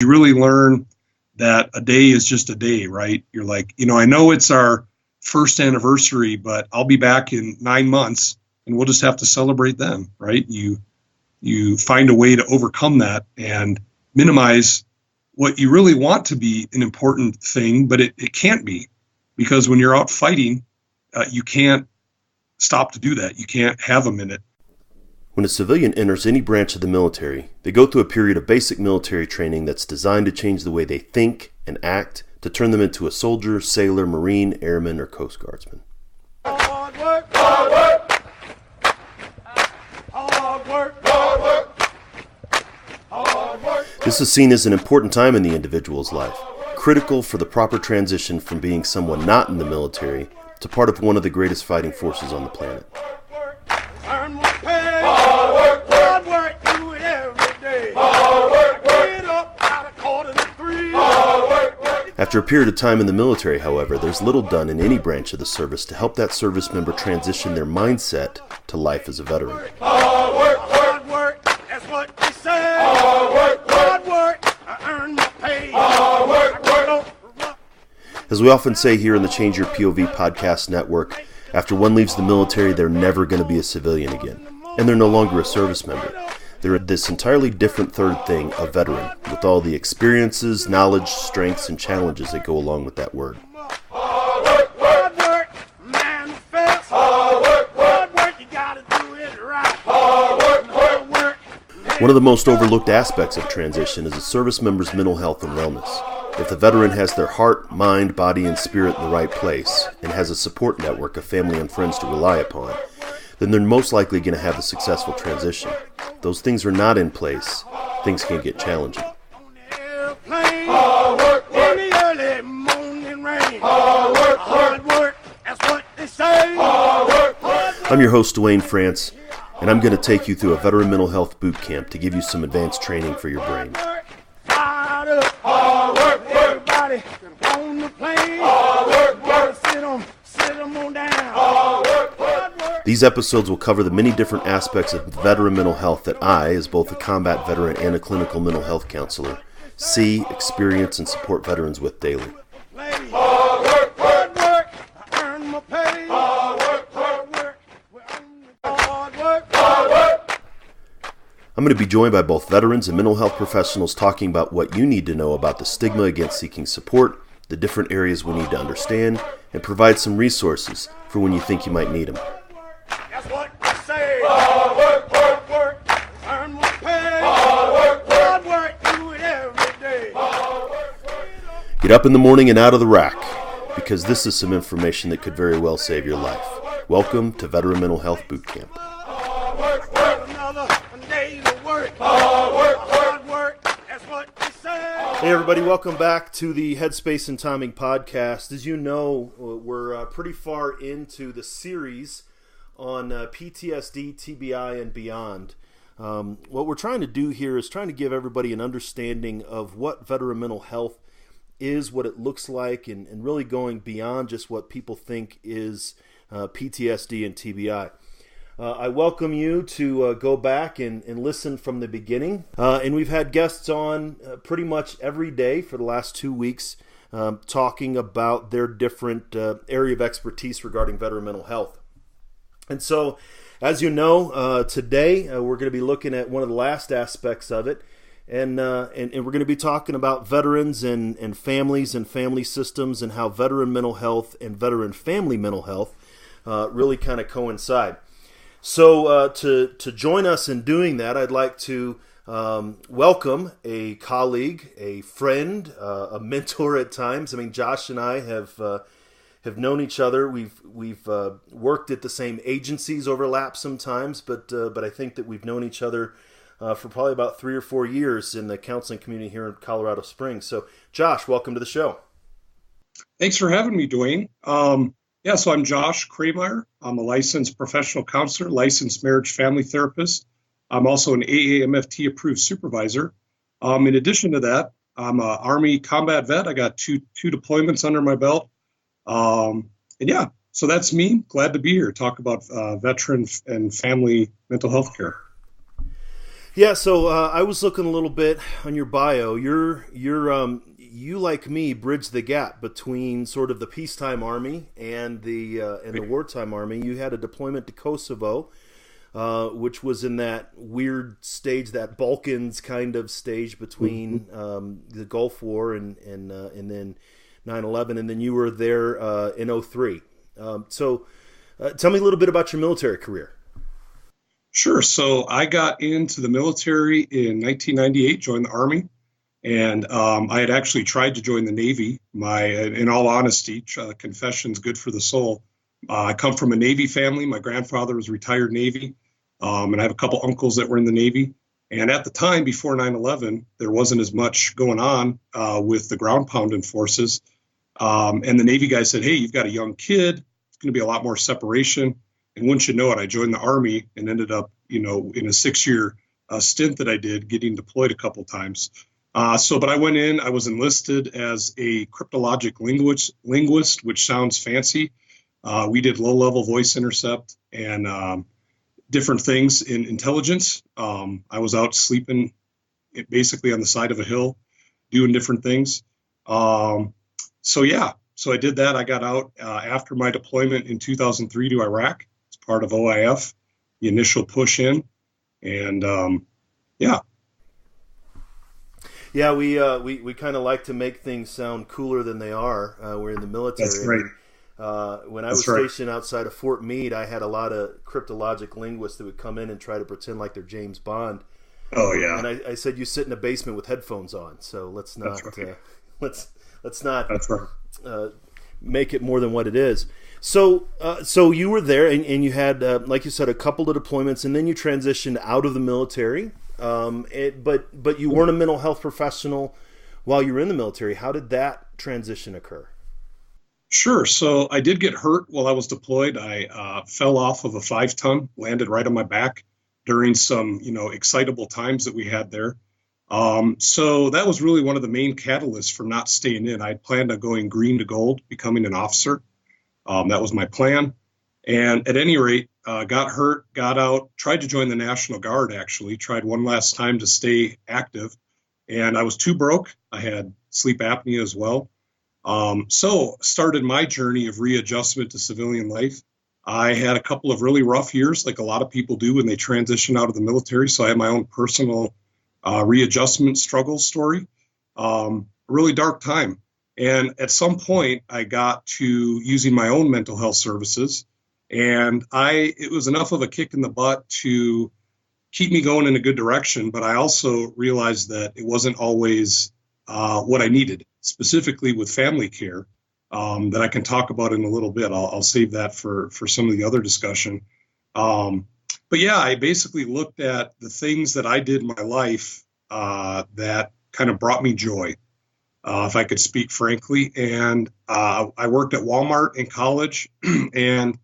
You really learn that a day is just a day, right? You're like, I know it's our first anniversary, but I'll be back in 9 months and we'll just have to celebrate them, right? You find a way to overcome that and minimize what you really want to be an important thing, but it can't be, because when you're out fighting, you can't stop to do that. You can't have a minute. When a civilian enters any branch of the military, they go through a period of basic military training that's designed to change the way they think and act, to turn them into a soldier, sailor, Marine, airman, or Coast Guardsman. Hard work, hard work. Hard work, hard work. Hard work. This is seen as an important time in the individual's life, critical for the proper transition from being someone not in the military to part of one of the greatest fighting forces on the planet. Earn my pay. Hard work, hard work, do it every day. Hard work, get up out of 2:45. Hard work, work. After a period of time in the military, however, there's little done in any branch of the service to help that service member transition their mindset to life as a veteran. Hard work, that's what they say. Hard work, I earn my pay. Hard work. As we often say here in the Change Your POV podcast network, after one leaves the military, they're never going to be a civilian again. And they're no longer a service member. They're this entirely different third thing, a veteran, with all the experiences, knowledge, strengths, and challenges that go along with that word. Hard work, manifest. Hard work, you gotta do it right. Hard work. One of the most overlooked aspects of transition is a service member's mental health and wellness. If the veteran has their heart, mind, body, and spirit in the right place, and has a support network of family and friends to rely upon, then they're most likely going to have a successful transition. If those things are not in place, things can get challenging. Hard work, in the early morning rain. Hard work, that's what they say. Hard work. I'm your host, Dwayne France, and I'm going to take you through a veteran mental health boot camp to give you some advanced training for your brain. Fired up. Hard work, everybody on the plane. Hard work, sit them on down. Hard work. These episodes will cover the many different aspects of veteran mental health that I, as both a combat veteran and a clinical mental health counselor, see, experience, and support veterans with daily. Hard work, I earn my pay. Hard work, hard work. I'm going to be joined by both veterans and mental health professionals talking about what you need to know about the stigma against seeking support, the different areas we need to understand, and provide some resources for when you think you might need them. That's what I say. Hard work, earn my pay. Hard work, do it every day. Get up in the morning and out of the rack, because this is some information that could very well save your life. Welcome to Veteran Mental Health Boot Camp. Hey everybody, welcome back to the Headspace and Timing podcast. As you know, we're pretty far into the series on PTSD, TBI, and beyond. What we're trying to do here is trying to give everybody an understanding of what veteran mental health is, what it looks like, and really going beyond just what people think is PTSD and TBI. I welcome you to go back and listen from the beginning. And we've had guests on pretty much every day for the last 2 weeks talking about their different area of expertise regarding veteran mental health. And so, as you know, today we're going to be looking at one of the last aspects of it. And we're going to be talking about veterans and families and family systems and how veteran mental health and veteran family mental health really kind of coincide. So to join us in doing that, I'd like to welcome a colleague, a friend, a mentor at times. I mean, Josh and I have known each other. We've worked at the same agencies, overlap sometimes, but I think that we've known each other for probably about 3 or 4 years in the counseling community here in Colorado Springs. So, Josh, welcome to the show. Thanks for having me, Dwayne. So I'm Josh Kreimeyer. I'm a licensed professional counselor, licensed marriage family therapist. I'm also an AAMFT approved supervisor. In addition to that, I'm an Army combat vet. I got two deployments under my belt. So that's me. Glad to be here. Talk about veteran and family mental health care. Yeah, so I was looking a little bit on your bio. You like me bridged the gap between sort of the peacetime army and the wartime army. You had a deployment to Kosovo, which was in that weird stage, that Balkans kind of stage between the Gulf War and then 9/11, and then you were there in 2003. So tell me a little bit about your military career. Sure. So I got into the military in 1998, joined the Army, and I had actually tried to join the Navy. In all honesty, confession's good for the soul. I come from a Navy family. My grandfather was retired Navy, and I have a couple uncles that were in the Navy. And at the time, before 9/11, there wasn't as much going on with the ground pounding forces. And the Navy guy said, hey, you've got a young kid. It's going to be a lot more separation. And wouldn't you know it, I joined the Army and ended up, in a 6-year stint that I did, getting deployed a couple times. But I went in, I was enlisted as a cryptologic linguist, which sounds fancy. We did low-level voice intercept and different things in intelligence. I was out sleeping basically on the side of a hill, doing different things. So I did that. I got out after my deployment in 2003 to Iraq. It's part of OIF, the initial push in, and Yeah, we kind of like to make things sound cooler than they are. We're in the military. That's right. When I was stationed outside of Fort Meade, I had a lot of cryptologic linguists that would come in and try to pretend like they're James Bond. Oh yeah. And I said, you sit in a basement with headphones on, so let's not let's not make it more than what it is. So you were there, and you had, like you said, a couple of deployments, and then you transitioned out of the military. But you weren't a mental health professional while you were in the military. How did that transition occur? Sure. So I did get hurt while I was deployed. I fell off of a 5-ton, landed right on my back during some, excitable times that we had there. So that was really one of the main catalysts for not staying in. I planned on going green to gold, becoming an officer. That was my plan. And at any rate, got hurt, got out, tried to join the National Guard, actually, tried one last time to stay active. And I was too broke. I had sleep apnea as well. So started my journey of readjustment to civilian life. I had a couple of really rough years, like a lot of people do when they transition out of the military. So I had my own personal readjustment struggle story, really dark time. And at some point, I got to using my own mental health services. And it was enough of a kick in the butt to keep me going in a good direction. But I also realized that it wasn't always what I needed, specifically with family care, that I can talk about in a little bit. I'll save that for some of the other discussion. But yeah, I basically looked at the things that I did in my life that kind of brought me joy, if I could speak frankly. And I worked at Walmart in college, and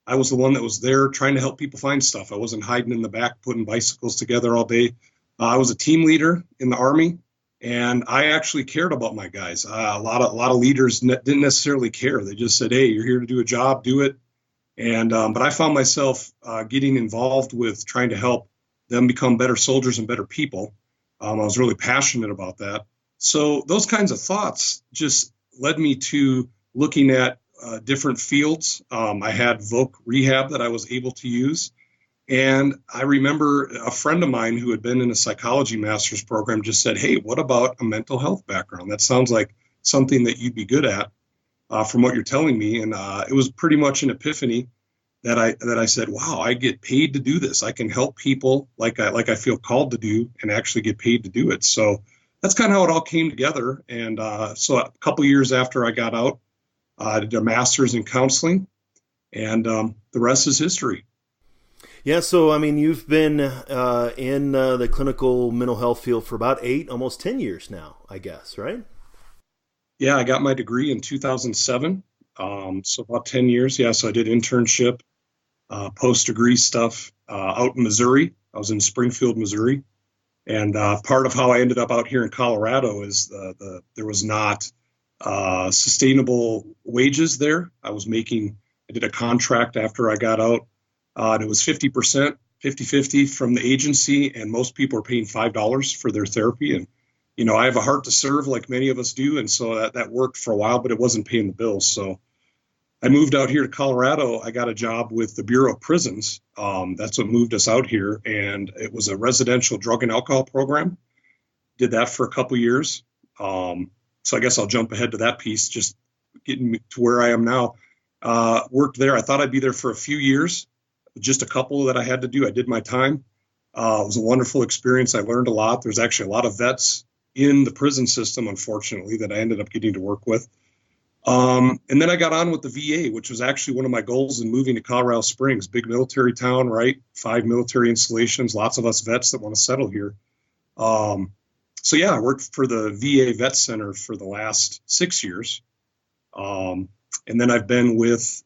I was the one that was there trying to help people find stuff. I wasn't hiding in the back, putting bicycles together all day. I was a team leader in the Army, and I actually cared about my guys. A lot of leaders didn't necessarily care. They just said, hey, you're here to do a job, do it. And but I found myself getting involved with trying to help them become better soldiers and better people. I was really passionate about that. So those kinds of thoughts just led me to looking at different fields. I had voc rehab that I was able to use. And I remember a friend of mine who had been in a psychology master's program just said, hey, what about a mental health background? That sounds like something that you'd be good at from what you're telling me. And it was pretty much an epiphany that I said, wow, I get paid to do this. I can help people like I feel called to do and actually get paid to do it. So that's kind of how it all came together. And so a couple years after I got out, I did a master's in counseling, and the rest is history. Yeah, so I mean, you've been in the clinical mental health field for about 8, almost 10 years now, I guess, right? Yeah, I got my degree in 2007, so about 10 years. Yeah, so I did internship, post-degree stuff out in Missouri. I was in Springfield, Missouri, and part of how I ended up out here in Colorado is there was not sustainable wages there. I did a contract after I got out, and it was 50% 50-50 from the agency, and most people are paying $5 for their therapy. And, I have a heart to serve like many of us do. And so that worked for a while, but it wasn't paying the bills. So I moved out here to Colorado. I got a job with the Bureau of Prisons. That's what moved us out here. And it was a residential drug and alcohol program. Did that for a couple years. So I guess I'll jump ahead to that piece, just getting me to where I am now. Worked there. I thought I'd be there for a few years, just a couple that I had to do. I did my time. It was a wonderful experience. I learned a lot. There's actually a lot of vets in the prison system, unfortunately, that I ended up getting to work with. And then I got on with the VA, which was actually one of my goals in moving to Colorado Springs, big military town, right? 5 military installations, lots of us vets that want to settle here. So yeah, I worked for the VA Vet Center for the last 6 years. And then I've been with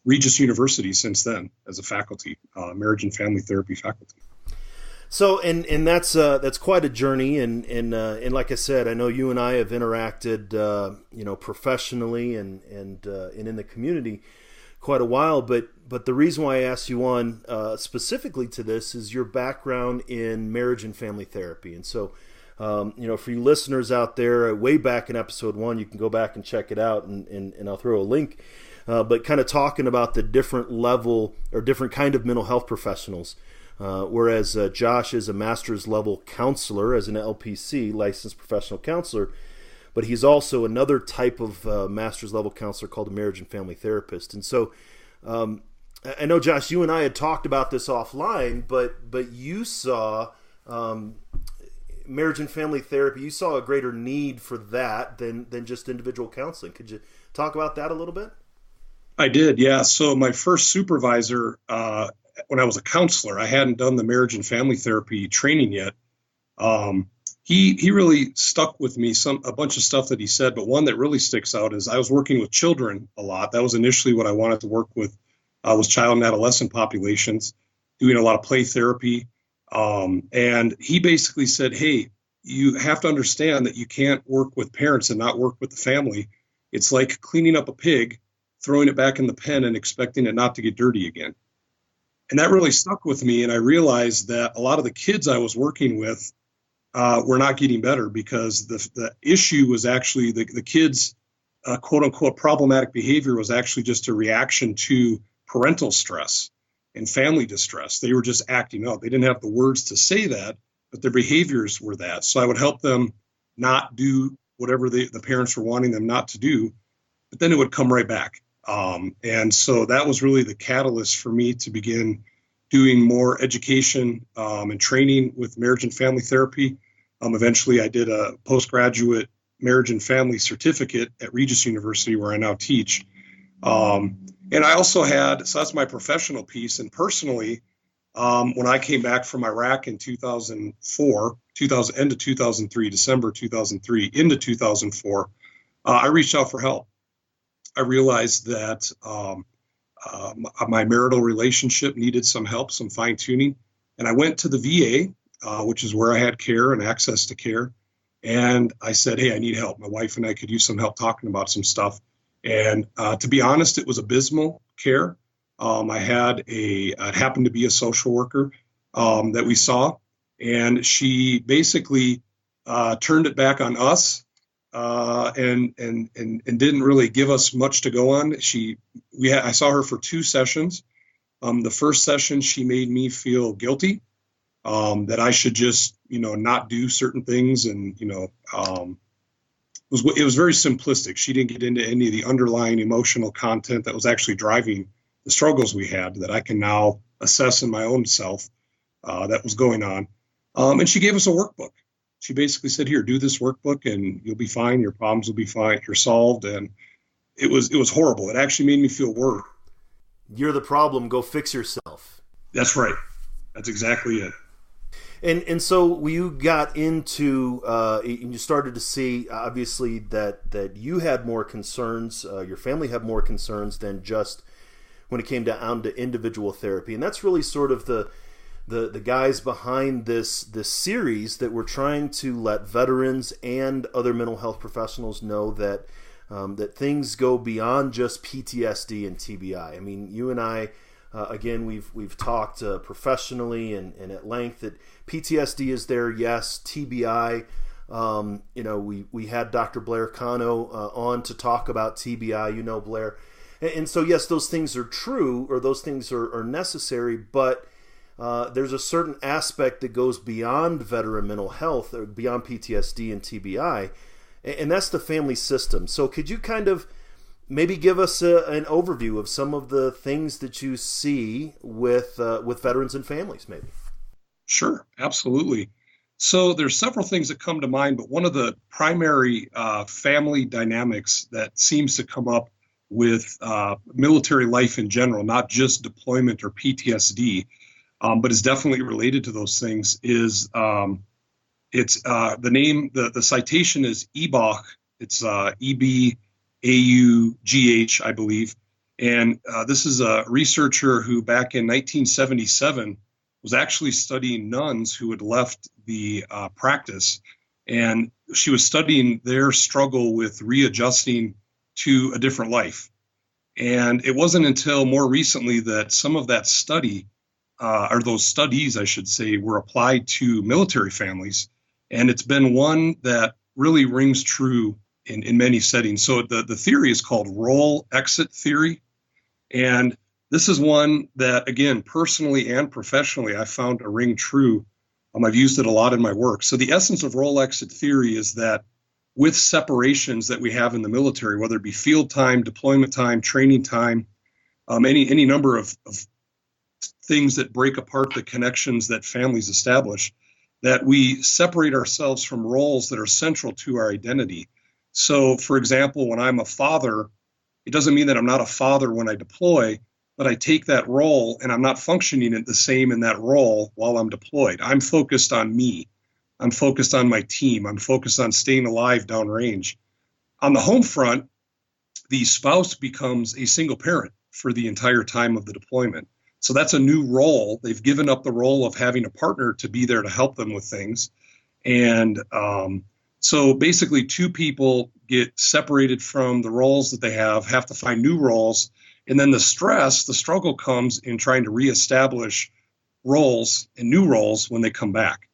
Regis University since then as a faculty, marriage and family therapy faculty. So, and that's quite a journey, and like I said, I know you and I have interacted, professionally and in the community quite a while. But the reason why I asked you on specifically to this is your background in marriage and family therapy, and so for you listeners out there, way back in episode 1, you can go back and check it out, and I'll throw a link. But kind of talking about the different level or different kind of mental health professionals. Whereas Josh is a master's level counselor as an LPC, licensed professional counselor, but he's also another type of master's level counselor called a marriage and family therapist. And so I know, Josh, you and I had talked about this offline, but you saw marriage and family therapy, you saw a greater need for that than just individual counseling. Could you talk about that a little bit? I did, yeah. So my first supervisor, when I was a counselor, I hadn't done the marriage and family therapy training yet. He really stuck with me, a bunch of stuff that he said, but one that really sticks out is I was working with children a lot. That was initially what I wanted to work with, was child and adolescent populations, doing a lot of play therapy. And he basically said, hey, you have to understand that you can't work with parents and not work with the family. It's like cleaning up a pig, throwing it back in the pen and expecting it not to get dirty again. And that really stuck with me. And I realized that a lot of the kids I was working with were not getting better because the issue was actually the kids' quote unquote problematic behavior was actually just a reaction to parental stress and family distress. They were just acting out. They didn't have the words to say that, but their behaviors were that. So I would help them not do whatever the parents were wanting them not to do, but then it would come right back. And so that was really the catalyst for me to begin doing more education and training with marriage and family therapy. Eventually, I did a postgraduate marriage and family certificate at Regis University, where I now teach. And I also had, so that's my professional piece. And personally, when I came back from Iraq in 2004, end of 2003, December 2003, into 2004, I reached out for help. I realized that my marital relationship needed some help, some fine tuning. And I went to the VA, which is where I had care and access to care. And I said, hey, I need help. My wife and I could use some help talking about some stuff. And to be honest, it was abysmal care. It happened to be a social worker that we saw. And she basically turned it back on us. And didn't really give us much to go on. I saw her for 2 sessions. The first session, she made me feel guilty, that I should just, not do certain things. And, it was very simplistic. She didn't get into any of the underlying emotional content that was actually driving the struggles we had that I can now assess in my own self, that was going on. And she gave us a workbook. She basically said, here, do this workbook and you'll be fine. Your problems will be fine. You're solved. And it was horrible. It actually made me feel worse. You're the problem. Go fix yourself. That's right. That's exactly it. And so you got into, and you started to see, obviously, that you had more concerns, your family had more concerns than just when it came down to individual therapy. And that's really sort of the guys behind this series, that we're trying to let veterans and other mental health professionals know that that things go beyond just PTSD and TBI. I mean, you and I Again, we've talked professionally and at length that PTSD is there. Yes, TBI. We had Dr. Blair Cano on to talk about TBI. Blair, and so yes, those things are true, or those things are necessary, but there's a certain aspect that goes beyond veteran mental health, or beyond PTSD and TBI, and that's the family system. So could you kind of maybe give us an overview of some of the things that you see with veterans and families, maybe? Sure, absolutely. So there's several things that come to mind, but one of the primary family dynamics that seems to come up with military life in general, not just deployment or PTSD, but is definitely related to those things, is it's the name, the citation is EBAUGH. It's EBAUGH, I believe. And this is a researcher who back in 1977 was actually studying nuns who had left the practice. And she was studying their struggle with readjusting to a different life. And it wasn't until more recently that some of that study, or those studies, I should say, were applied to military families. And it's been one that really rings true in many settings. So the theory is called role exit theory. And this is one that, again, personally and professionally, I found to ring true. I've used it a lot in my work. So the essence of role exit theory is that with separations that we have in the military, whether it be field time, deployment time, training time, any number of things that break apart the connections that families establish, that we separate ourselves from roles that are central to our identity. So, for example, when I'm a father, it doesn't mean that I'm not a father when I deploy, but I take that role and I'm not functioning the same in that role while I'm deployed. I'm focused on me. I'm focused on my team. I'm focused on staying alive downrange. On the home front, the spouse becomes a single parent for the entire time of the deployment. So that's a new role. They've given up the role of having a partner to be there to help them with things. And so basically two people get separated from the roles that they have to find new roles. And then the struggle comes in trying to reestablish roles and new roles when they come back.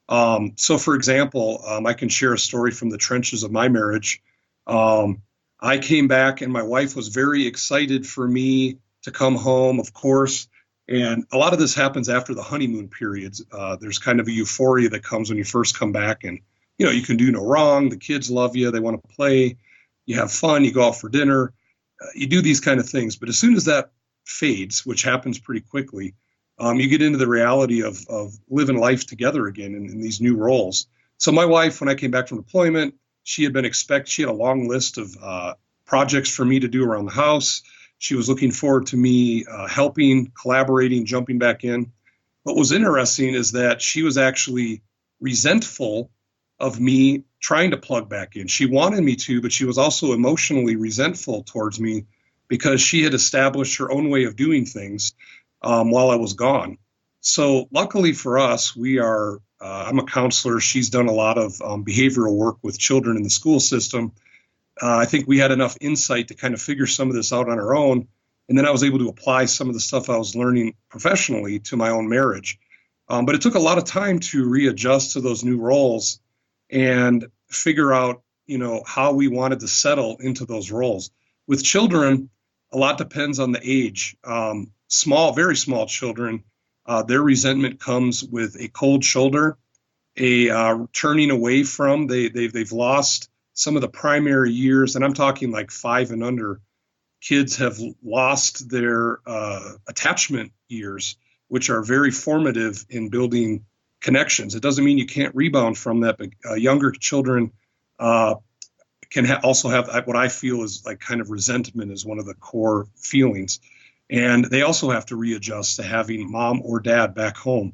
So for example, I can share a story from the trenches of my marriage. I came back and my wife was very excited for me to come home, of course. And a lot of this happens after the honeymoon periods. There's kind of a euphoria that comes when you first come back, and you can do no wrong. The kids love you. They want to play. You have fun. You go out for dinner. You do these kind of things. But as soon as that fades, which happens pretty quickly, you get into the reality of living life together again in these new roles. So my wife, when I came back from deployment, she had a long list of projects for me to do around the house. She was looking forward to me helping, collaborating, jumping back in. What was interesting is that she was actually resentful of me trying to plug back in. She wanted me to, but she was also emotionally resentful towards me because she had established her own way of doing things while I was gone. So luckily for us, I'm a counselor. She's done a lot of behavioral work with children in the school system. I think we had enough insight to kind of figure some of this out on our own. And then I was able to apply some of the stuff I was learning professionally to my own marriage. But it took a lot of time to readjust to those new roles and figure out, how we wanted to settle into those roles. With children, a lot depends on the age. Very small children, their resentment comes with a cold shoulder, a turning away from. They've lost some of the primary years, and I'm talking like 5 and under. Kids have lost their attachment years, which are very formative in building connections. It doesn't mean you can't rebound from that, but younger children can also have what I feel is like kind of resentment is one of the core feelings. And they also have to readjust to having mom or dad back home.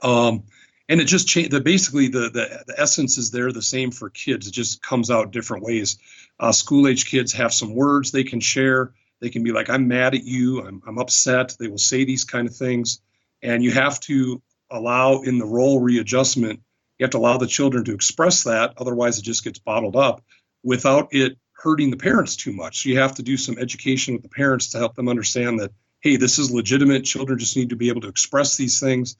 And it just changed. Basically, the essence is there the same for kids. It just comes out different ways. School age kids have some words they can share. They can be like, I'm mad at you. I'm upset. They will say these kind of things. And you have to allow in the role readjustment, you have to allow the children to express that. Otherwise, it just gets bottled up without it hurting the parents too much. So you have to do some education with the parents to help them understand that, hey, this is legitimate. Children just need to be able to express these things.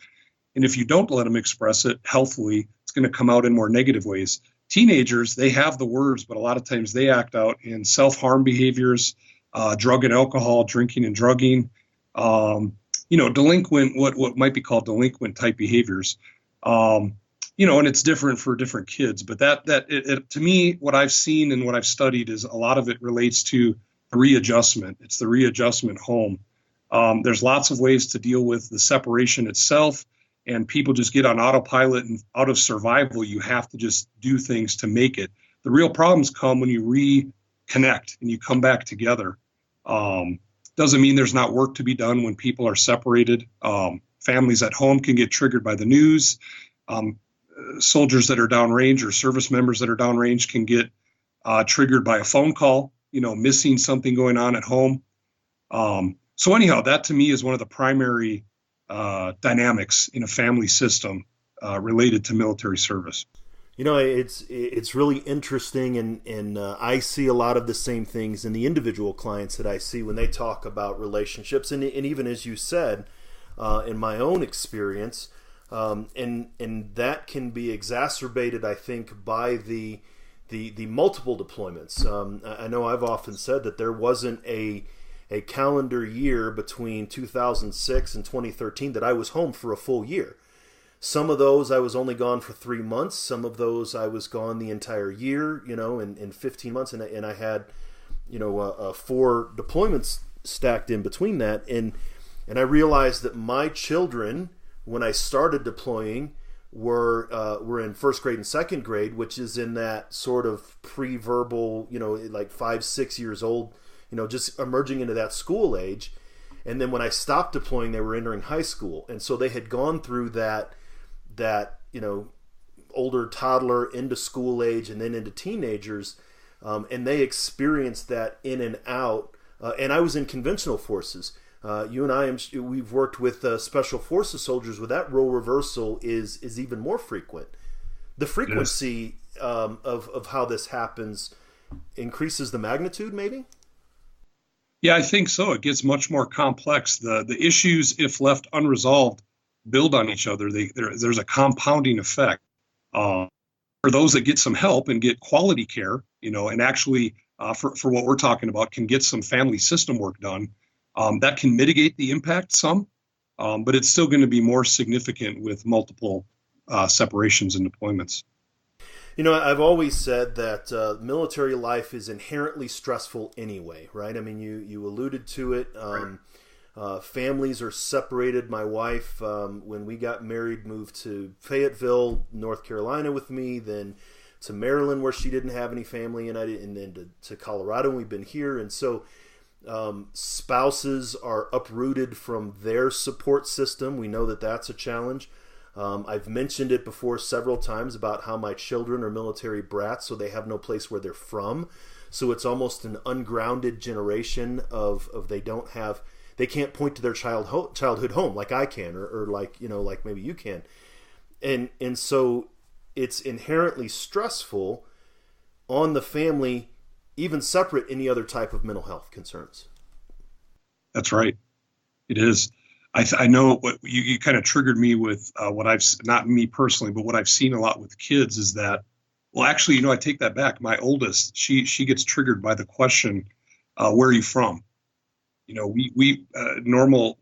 And if you don't let them express it healthfully, it's going to come out in more negative ways. Teenagers, they have the words, but a lot of times they act out in self-harm behaviors, drug and alcohol, drinking and drugging, delinquent, what might be called delinquent type behaviors. And it's different for different kids. But to me, what I've seen and what I've studied is a lot of it relates to the readjustment. It's the readjustment home. There's lots of ways to deal with the separation itself. And people just get on autopilot, and out of survival, you have to just do things to make it. The real problems come when you reconnect and you come back together. Doesn't mean there's not work to be done when people are separated. Families at home can get triggered by the news. Soldiers that are downrange or service members that are downrange can get triggered by a phone call, missing something going on at home. So anyhow, that to me is one of the primary dynamics in a family system related to military service. It's really interesting, and I see a lot of the same things in the individual clients that I see when they talk about relationships, and even as you said, in my own experience, and that can be exacerbated, I think, by the multiple deployments. I know I've often said that there wasn't a calendar year between 2006 and 2013 that I was home for a full year. Some of those I was only gone for 3 months. Some of those I was gone the entire year, in 15 months. And I had, 4 deployments stacked in between that. And I realized that my children, when I started deploying, were in first grade and second grade, which is in that sort of pre-verbal, like 5-6 years old, just emerging into that school age. And then when I stopped deploying, they were entering high school. And so they had gone through that older toddler into school age and then into teenagers. And they experienced that in and out. And I was in conventional forces. You and I, we've worked with special forces soldiers where that role reversal is even more frequent. The frequency of how this happens increases the magnitude, maybe? Yeah, I think so. It gets much more complex. The issues, if left unresolved, build on each other. There's a compounding effect. For those that get some help and get quality care, and actually for what we're talking about, can get some family system work done, that can mitigate the impact some, but it's still going to be more significant with multiple separations and deployments. I've always said that military life is inherently stressful anyway, right? I mean, you alluded to it. Right. Families are separated. My wife, when we got married, moved to Fayetteville, North Carolina with me, then to Maryland where she didn't have any family, and then to Colorado, and we've been here. And so spouses are uprooted from their support system. We know that that's a challenge. I've mentioned it before several times about how my children are military brats, so they have no place where they're from. So it's almost an ungrounded generation of they can't point to their childhood home like I can, or like maybe you can, and so it's inherently stressful on the family, even separate any other type of mental health concerns. That's right. It is. I know what you kind of triggered me with what I've, not me personally, but what I've seen a lot with kids is that, well, actually, I take that back. My oldest, she gets triggered by the question, where are you from? Normal,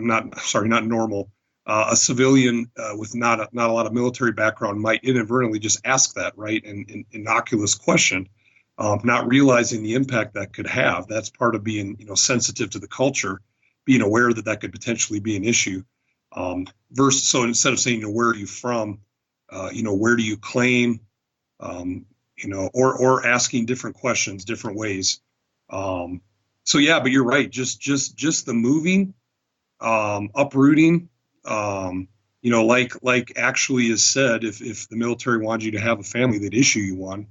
not normal, a civilian with not a lot of military background might inadvertently just ask that, right? An innocuous question, not realizing the impact that could have. That's part of being, sensitive to the culture, being aware that could potentially be an issue. So instead of saying, where are you from, where do you claim, or asking different questions, different ways. So yeah, but you're right. Just the moving, uprooting, like actually is said, if the military wanted you to have a family, they'd issue you one.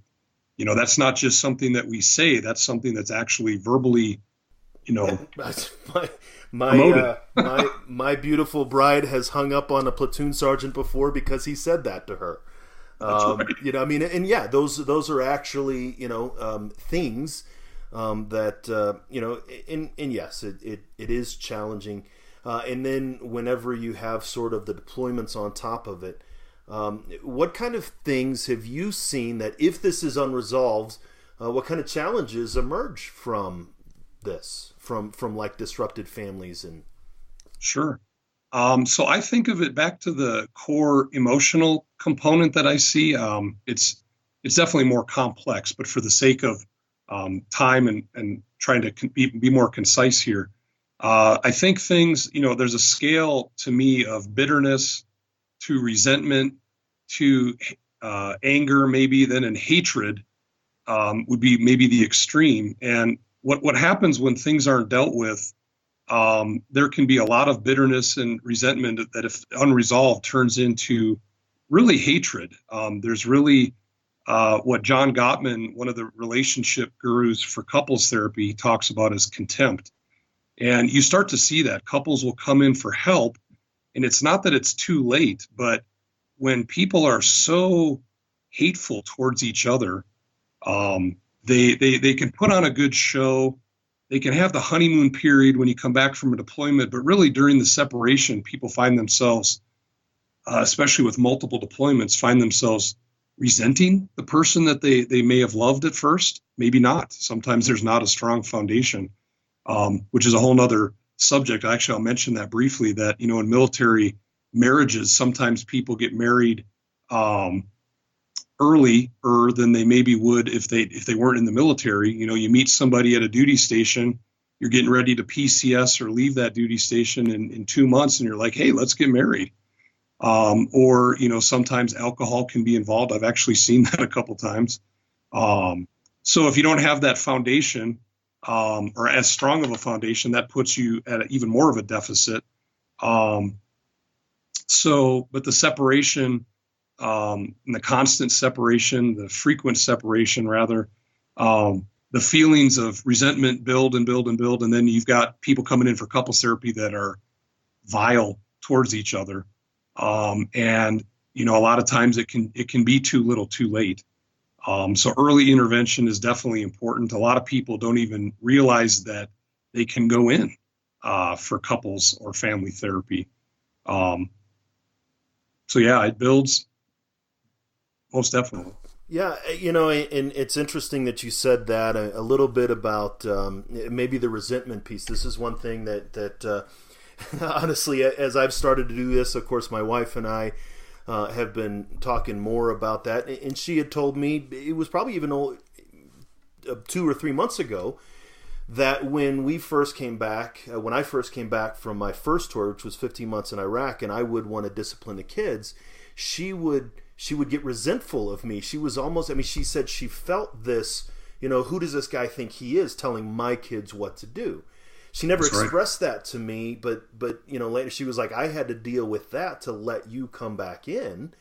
That's not just something that we say. That's something that's actually verbally, my beautiful bride has hung up on a platoon sergeant before because he said that to her. That's right. And yeah, those are actually, things and yes, it is challenging. And then whenever you have sort of the deployments on top of it, what kind of things have you seen that, if this is unresolved, what kind of challenges emerge from this, from like disrupted families? And Sure. So I think of it back to the core emotional component that I see. It's definitely more complex, but for the sake of time and trying to be more concise here, I think things, there's a scale to me of bitterness to resentment to anger, maybe then in hatred would be maybe the extreme. And what happens when things aren't dealt with, there can be a lot of bitterness and resentment that, if unresolved, turns into really hatred. There's really what John Gottman, one of the relationship gurus for couples therapy, talks about as contempt. And you start to see that couples will come in for help, and it's not that it's too late, but when people are so hateful towards each other, they can put on a good show. They can have the honeymoon period when you come back from a deployment, but really during the separation, people find themselves, especially with multiple deployments, find themselves resenting the person that they may have loved at first, maybe not. Sometimes there's not a strong foundation, which is a whole nother subject. Actually, I'll mention that briefly, that, in military marriages, sometimes people get married earlier than they maybe would if they weren't in the military. You meet somebody at a duty station, you're getting ready to PCS or leave that duty station in 2 months, and you're like, hey, let's get married. Or sometimes alcohol can be involved. I've actually seen that a couple times. So if you don't have that foundation, or as strong of a foundation, that puts you at even more of a deficit. But the separation, and the constant separation, the frequent separation rather, the feelings of resentment build and build and build, and then you've got people coming in for couples therapy that are vile towards each other. And a lot of times it can be too little, too late. So early intervention is definitely important. A lot of people don't even realize that they can go in for couples or family therapy. So yeah, it builds, most definitely. Yeah, and it's interesting that you said that a little bit about maybe the resentment piece. This is one thing that honestly, as I've started to do this, of course, my wife and I have been talking more about that, and she had told me, it was probably even 2 or 3 months ago, that when I first came back from my first tour, which was 15 months in Iraq, and I would want to discipline the kids, she would get resentful of me. She was almost, she said she felt this, who does this guy think he is telling my kids what to do? She never expressed that to me, but later she was like, I had to deal with that to let you come back in,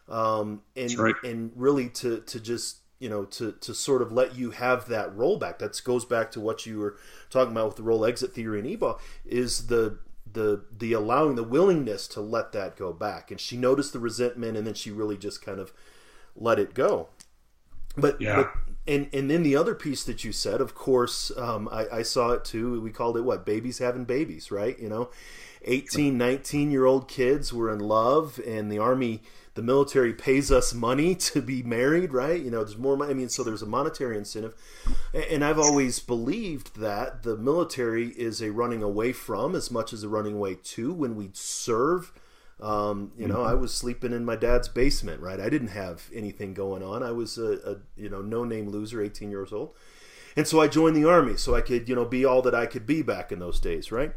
and really to just, to sort of let you have that rollback. That goes back to what you were talking about with the role exit theory and EBA, is the allowing, the willingness to let that go back. And she noticed the resentment, and then she really just kind of let it go. But and then the other piece that you said, of course, I saw it too. We called it babies having babies, right? 18, 19-year-old kids were in love, and the military pays us money to be married, right? There's more money. So there's a monetary incentive. And I've always believed that the military is a running away from as much as a running away to. When we serve, I was sleeping in my dad's basement, right? I didn't have anything going on. I was a no-name loser, 18 years old. And so I joined the Army so I could, be all that I could be back in those days, right?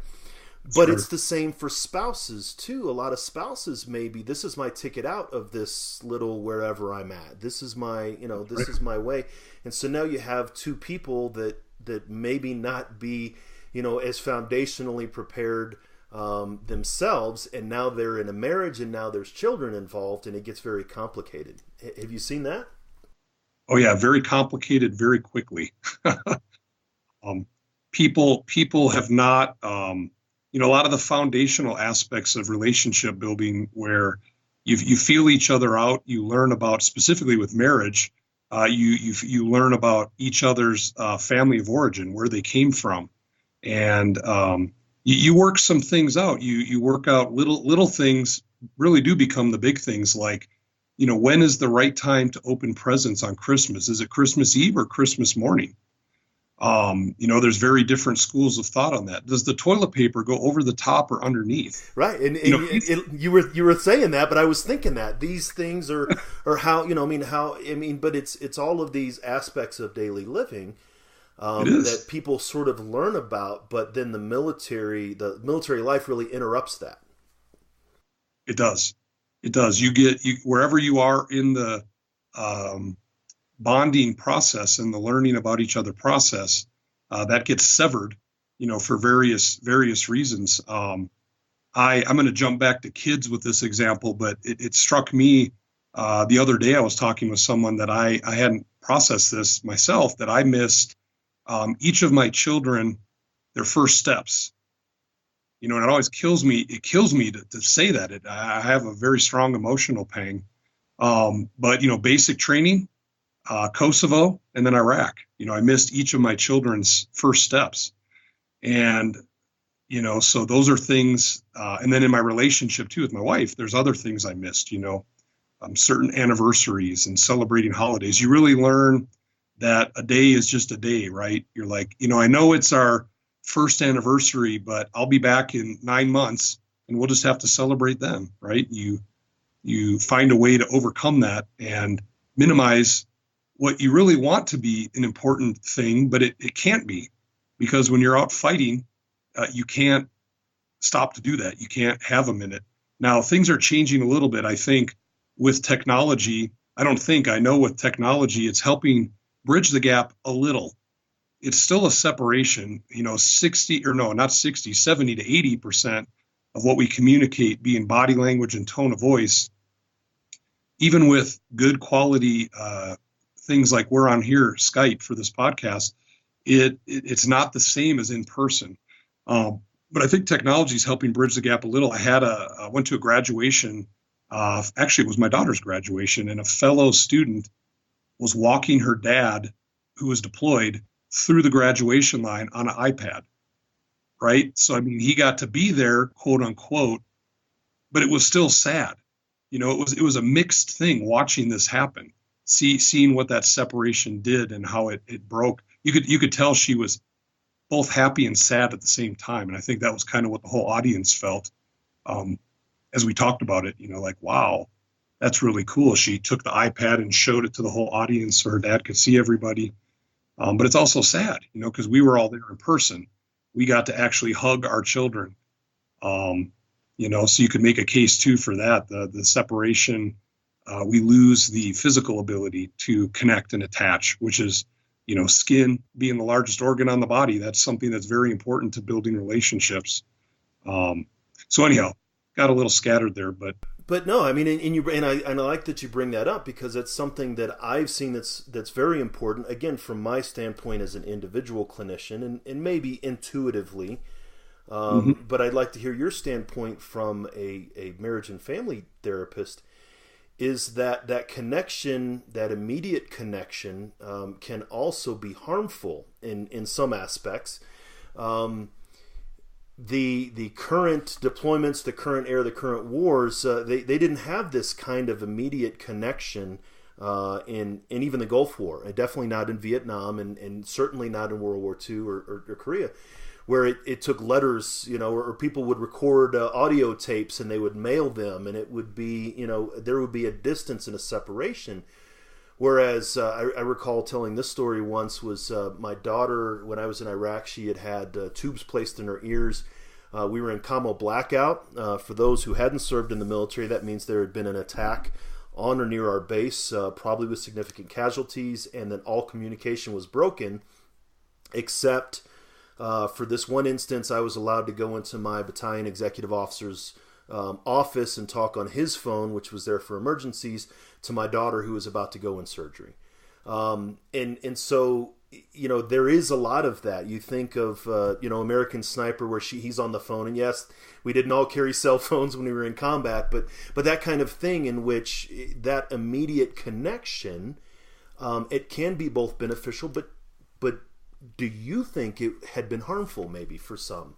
But it's the same for spouses too. A lot of spouses, maybe this is my ticket out of this little wherever I'm at. This is my, this is my way. And so now you have two people that maybe not be, as foundationally prepared themselves, and now they're in a marriage, and now there's children involved, and it gets very complicated. Have you seen that? Oh yeah, very complicated, very quickly. People have not. A lot of the foundational aspects of relationship building, where you feel each other out, you learn about, specifically with marriage, You learn about each other's family of origin, where they came from, and you work some things out. You work out little things really do become the big things, like, when is the right time to open presents on Christmas? Is it Christmas Eve or Christmas morning? There's very different schools of thought on that. Does the toilet paper go over the top or underneath? Right, and you were saying that, but I was thinking that these things are how but it's all of these aspects of daily living that people sort of learn about, but then the military life really interrupts that. It does. You wherever you are in the bonding process and the learning about each other process, that gets severed, for various reasons. I'm going to jump back to kids with this example, but it struck me the other day. I was talking with someone that I hadn't processed this myself, that I missed each of my children, their first steps. And it always kills me. It kills me to say that. I have a very strong emotional pang. But basic training, Kosovo, and then Iraq. I missed each of my children's first steps, and so those are things. And then in my relationship too with my wife, there's other things I missed. Certain anniversaries and celebrating holidays. You really learn that a day is just a day, right? You're like, I know it's our first anniversary, but I'll be back in 9 months, and we'll just have to celebrate then, right? You find a way to overcome that and minimize what you really want to be an important thing, but it can't be, because when you're out fighting, you can't stop to do that. You can't have a minute. Now, things are changing a little bit, I think, with technology. I know with technology, it's helping bridge the gap a little. It's still a separation, 70 to 80% of what we communicate being body language and tone of voice. Even with good quality things like we're on here, Skype, for this podcast, it's not the same as in person. But I think technology is helping bridge the gap a little. I went to a graduation. Actually, it was my daughter's graduation, and a fellow student was walking her dad, who was deployed, through the graduation line on an iPad, right? So, he got to be there, quote unquote, but it was still sad. It was a mixed thing watching this happen, seeing what that separation did and how it broke. You could tell she was both happy and sad at the same time. And I think that was kind of what the whole audience felt as we talked about it, like, wow, that's really cool. She took the iPad and showed it to the whole audience so her dad could see everybody. But it's also sad, because we were all there in person. We got to actually hug our children, so you could make a case too for that. The separation, we lose the physical ability to connect and attach, which is, skin being the largest organ on the body. That's something that's very important to building relationships. So anyhow, got a little scattered there, but no, I like that you bring that up, because it's something that I've seen that's very important. Again, from my standpoint as an individual clinician, and maybe intuitively, but I'd like to hear your standpoint from a marriage and family therapist. Is that connection, that immediate connection, can also be harmful in some aspects. The current deployments, the current era, the current wars, they didn't have this kind of immediate connection in even the Gulf War, and definitely not in Vietnam, and certainly not in World War II or Korea, where it took letters, or people would record audio tapes and they would mail them, and it would be, there would be a distance and a separation. Whereas I recall telling this story once, was my daughter, when I was in Iraq, she had tubes placed in her ears. We were in combo blackout. For those who hadn't served in the military, that means there had been an attack on or near our base, probably with significant casualties, and then all communication was broken, except for this one instance, I was allowed to go into my battalion executive officer's office and talk on his phone, which was there for emergencies, to my daughter who was about to go in surgery. And so, there is a lot of that. You think of, American Sniper, where he's on the phone, and yes, we didn't all carry cell phones when we were in combat, but that kind of thing in which that immediate connection It can be both beneficial, but do you think it had been harmful maybe for some?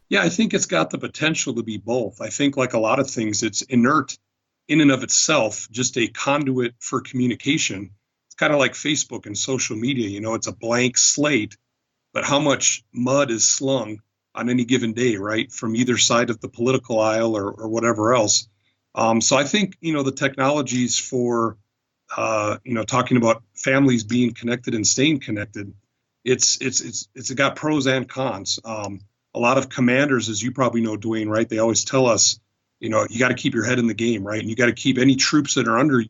Yeah, I think it's got the potential to be both. I think, like a lot of things, it's inert in and of itself, just a conduit for communication. It's kind of like Facebook and social media. You know, it's a blank slate, but how much mud is slung on any given day, right, from either side of the political aisle or whatever else. So I think, you know, the technologies for, you know, talking about families being connected and staying connected, it's got pros and cons. A lot of commanders, as you probably know, Dwayne, right? They always tell us, you know, you got to keep your head in the game, right? And you got to keep any troops that are under you.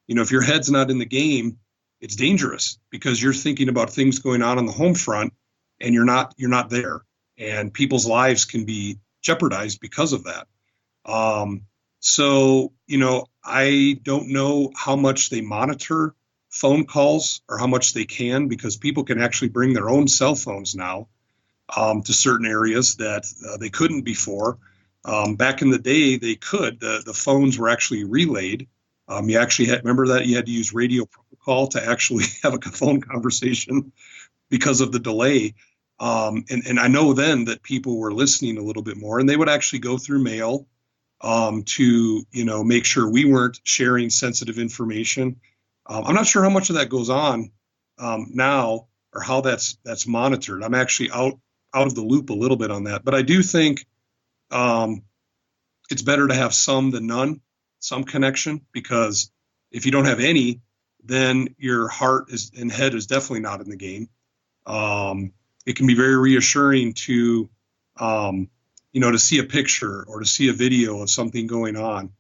You know, if your head's not in the game, it's dangerous because you're thinking about things going on the home front, and you're not there, and people's lives can be jeopardized because of that. So, you know, I don't know how much they monitor phone calls or how much they can, because people can actually bring their own cell phones now to certain areas that they couldn't before. Back in the day, they could. The phones were actually relayed. You actually had, remember that you had to use radio protocol to actually have a phone conversation because of the delay. And I know then that people were listening a little bit more, and they would actually go through mail to, you know, make sure we weren't sharing sensitive information. I'm not sure how much of that goes on now, or how that's monitored. I'm actually out of the loop a little bit on that, but I do think it's better to have some than none, some connection, because if you don't have any, then your heart and head is definitely not in the game. It can be very reassuring to, you know, to see a picture or to see a video of something going on.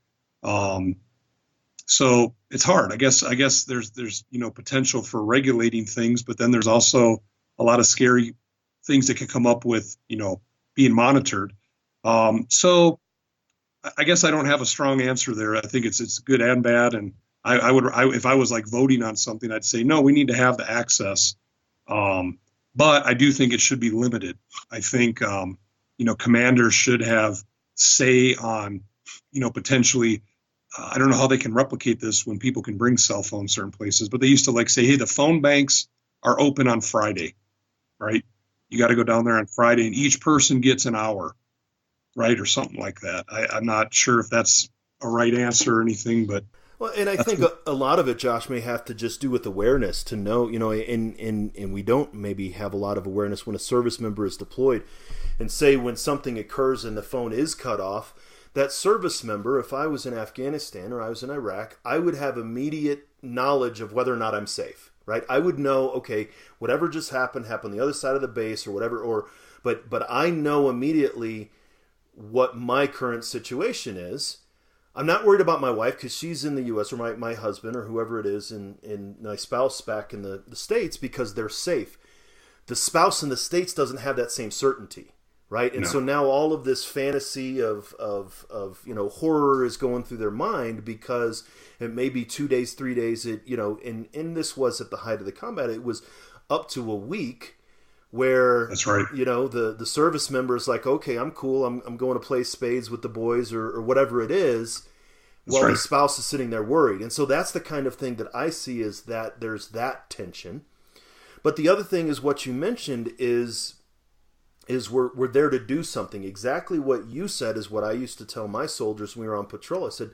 So it's hard. I guess there's, you know, potential for regulating things, but then there's also a lot of scary things that can come up with, you know, being monitored. So I guess I don't have a strong answer there. I think it's good and bad. And I would, if I was like voting on something, I'd say, no, we need to have the access. But I do think it should be limited. I think, you know, commanders should have say on, you know, potentially, I don't know how they can replicate this when people can bring cell phones certain places, but they used to like say, hey, the phone banks are open on Friday, right? You got to go down there on Friday and each person gets an hour, right? Or something like that. I'm not sure if that's a right answer or anything, but. Well, and I think a lot of it, Josh, may have to just do with awareness to know, you know, and we don't maybe have a lot of awareness when a service member is deployed, and say when something occurs and the phone is cut off, that service member, if I was in Afghanistan or I was in Iraq, I would have immediate knowledge of whether or not I'm safe, right? I would know, okay, whatever just happened on the other side of the base or whatever, but I know immediately what my current situation is. I'm not worried about my wife because she's in the U.S. or my husband or whoever it is and my spouse back in the States because they're safe. The spouse in the States doesn't have that same certainty, right? And so now all of this fantasy of you know, horror is going through their mind because it may be 2 days, 3 days, you know, and this was at the height of the combat. It was up to a week where, that's right, you know, the service member is like, okay, I'm cool. I'm going to play spades with the boys or whatever it is. That's while right. the spouse is sitting there worried. And so that's the kind of thing that I see is that there's that tension. But the other thing is what you mentioned is we're there to do something. Exactly what you said is what I used to tell my soldiers when we were on patrol. I said,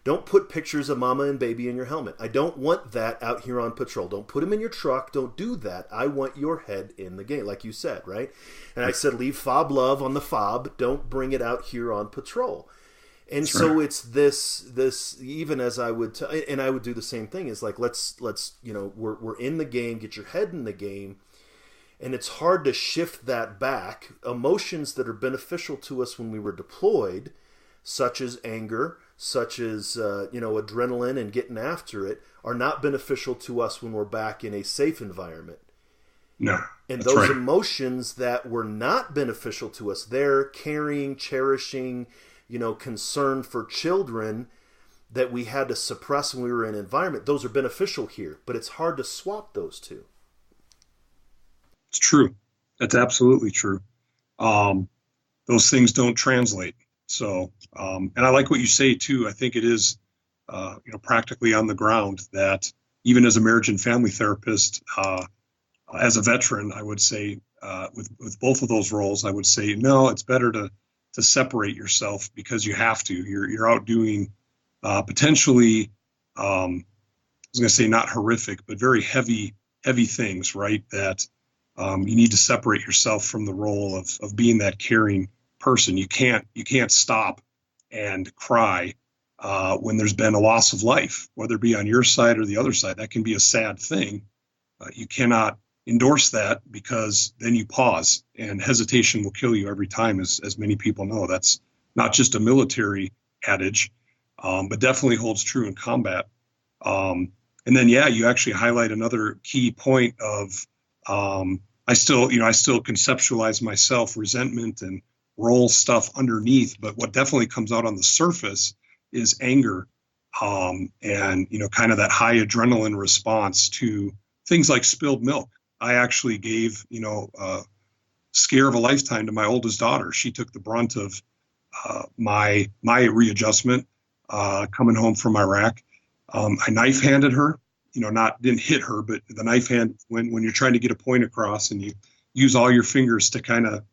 don't put pictures of mama and baby in your helmet. I don't want that out here on patrol. Don't put them in your truck. Don't do that. I want your head in the game, like you said, right? And I said, leave fob love on the fob. Don't bring it out here on patrol. And That's so right. it's this even as I would and I would do the same thing, is like let's you know, we're in the game, get your head in the game. And it's hard to shift that back. Emotions that are beneficial to us when we were deployed, such as anger, such as you know, adrenaline and getting after it, are not beneficial to us when we're back in a safe environment. No. And that's those right. emotions that were not beneficial to us, they're caring, cherishing, you know, concern for children that we had to suppress when we were in an environment, those are beneficial here. But it's hard to swap those two. It's true. That's absolutely true. Those things don't translate. So, and I like what you say too. I think it is, you know, practically on the ground that even as a marriage and family therapist, as a veteran, I would say, with both of those roles, I would say, no, it's better to separate yourself, because you have to. You're out doing potentially, I was going to say not horrific, but very heavy things, right? That you need to separate yourself from the role of being that caring person. You can't stop and cry when there's been a loss of life, whether it be on your side or the other side. That can be a sad thing. You cannot endorse that, because then you pause, and hesitation will kill you every time, as many people know. That's not just a military adage, but definitely holds true in combat. And then, yeah, you actually highlight another key point of I still conceptualize myself, resentment and role stuff underneath, but what definitely comes out on the surface is anger, and kind of that high adrenaline response to things like spilled milk. I actually gave scare of a lifetime to my oldest daughter. She took the brunt of my readjustment coming home from Iraq. I knife handed her, didn't hit her, but the knife hand, when you're trying to get a point across and you use all your fingers to kind of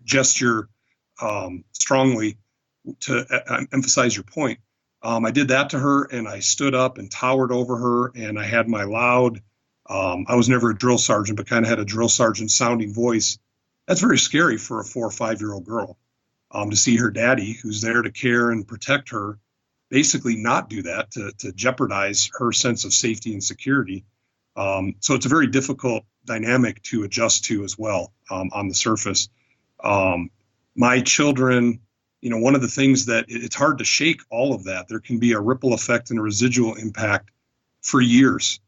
gesture strongly to emphasize your point. I did that to her, and I stood up and towered over her, and I had my loud, I was never a drill sergeant, but kind of had a drill sergeant sounding voice. That's very scary for a 4 or 5-year-old girl, to see her daddy, who's there to care and protect her, basically not do that, to jeopardize her sense of safety and security. So it's a very difficult dynamic to adjust to as well, on the surface. My children, one of the things that it's hard to shake all of that. There can be a ripple effect and a residual impact for years.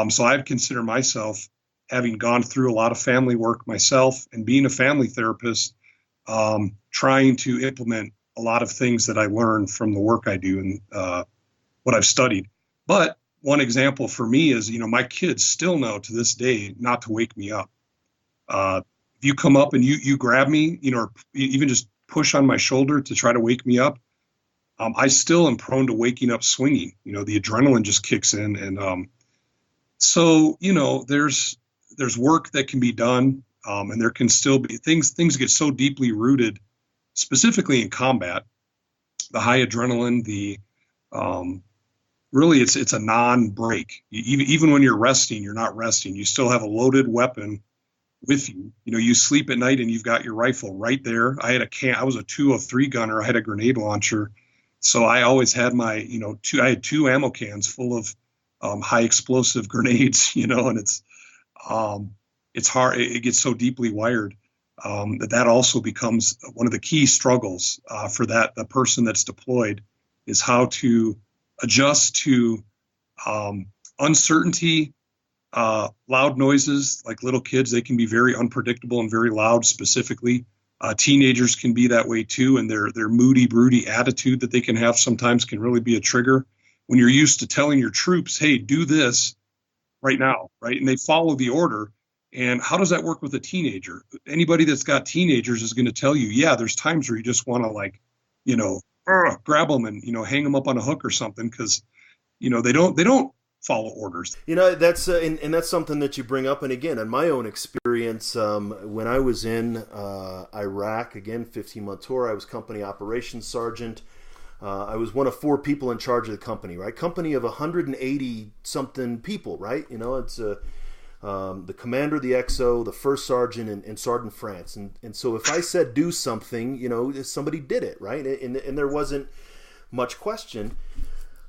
So I've considered myself, having gone through a lot of family work myself and being a family therapist, trying to implement a lot of things that I learned from the work I do and what I've studied. But one example for me is, my kids still know to this day not to wake me up. If you come up and you grab me, or even just push on my shoulder to try to wake me up, I still am prone to waking up swinging. The adrenaline just kicks in. And so, there's work that can be done, and there can still be things get so deeply rooted, specifically in combat, the high adrenaline, the really it's a non-break. Even when you're resting, you're not resting. You still have a loaded weapon with you. You sleep at night and you've got your rifle right there. I was a 203 gunner. I had a grenade launcher. So I always had my, I had 2 ammo cans full of high explosive grenades, and it's hard. It gets so deeply wired that also becomes one of the key struggles for the person that's deployed, is how to adjust to uncertainty. Loud noises, like little kids, they can be very unpredictable and very loud. Specifically, teenagers can be that way too, and their moody, broody attitude that they can have sometimes can really be a trigger. When you're used to telling your troops, "Hey, do this right now," right, and they follow the order. And how does that work with a teenager? Anybody that's got teenagers is going to tell you, yeah, there's times where you just want to grab them and hang them up on a hook or something, because they don't follow orders. That's and that's something that you bring up. And again, in my own experience, when I was in Iraq, again, 15-month tour, I was company operations sergeant. I was one of 4 people in charge of the company, right? Company of 180 something people, right? It's the commander, the XO, the first sergeant, and Sergeant France. And so if I said do something, somebody did it, right? And there wasn't much question.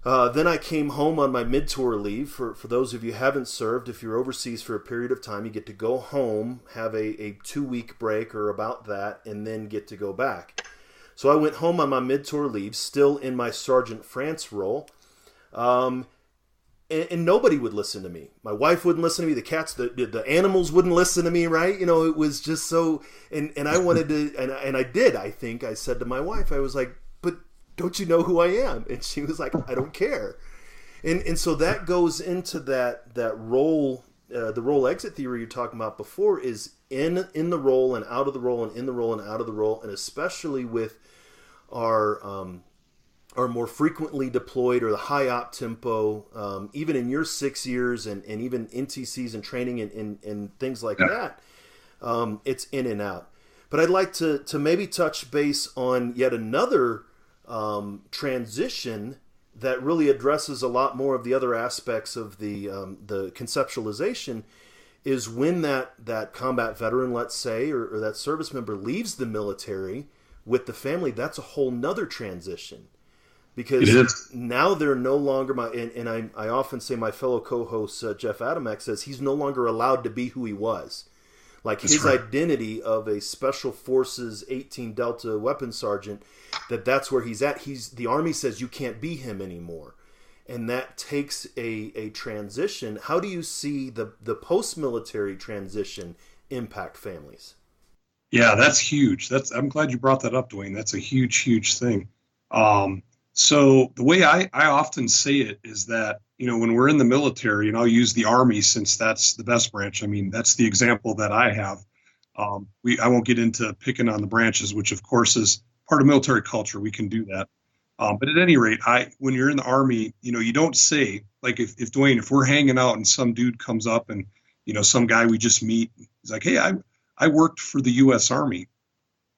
Then I came home on my mid-tour leave. For those of you who haven't served, if you're overseas for a period of time, you get to go home, have a 2-week break or about that, and then get to go back. So I went home on my mid-tour leave, still in my Sergeant France role, and nobody would listen to me. My wife wouldn't listen to me. The cats, the animals wouldn't listen to me, right? It was just so, and I wanted to, and I did, I think. I said to my wife, I was like, but don't you know who I am? And she was like, I don't care. And so that goes into that role, the role exit theory you're talking about before, is in the role and out of the role, and in the role and out of the role, and especially with our are more frequently deployed, or the high op tempo, even in your 6 years and even NTCs and training and things like that, it's in and out. But I'd like to maybe touch base on yet another transition that really addresses a lot more of the other aspects of the conceptualization, is when that combat veteran, let's say, or that service member leaves the military with the family. That's a whole nother transition. Because now they're no longer I often say, my fellow co-host Jeff Adamek says he's no longer allowed to be who he was. Like his identity of a Special Forces 18 Delta weapons sergeant, that's where he's at. The Army says you can't be him anymore. And that takes a transition. How do you see the post-military transition impact families? Yeah, that's huge. I'm glad you brought that up, Dwayne. That's a huge, huge thing. So the way I often say it is that, when we're in the military, and I'll use the Army since that's the best branch. I mean, that's the example that I have. I won't get into picking on the branches, which of course is part of military culture. We can do that. But at any rate, when you're in the Army, you don't say, like, if Dwayne, if we're hanging out and some dude comes up and, some guy we just meet, he's like, hey, I worked for the U.S. Army.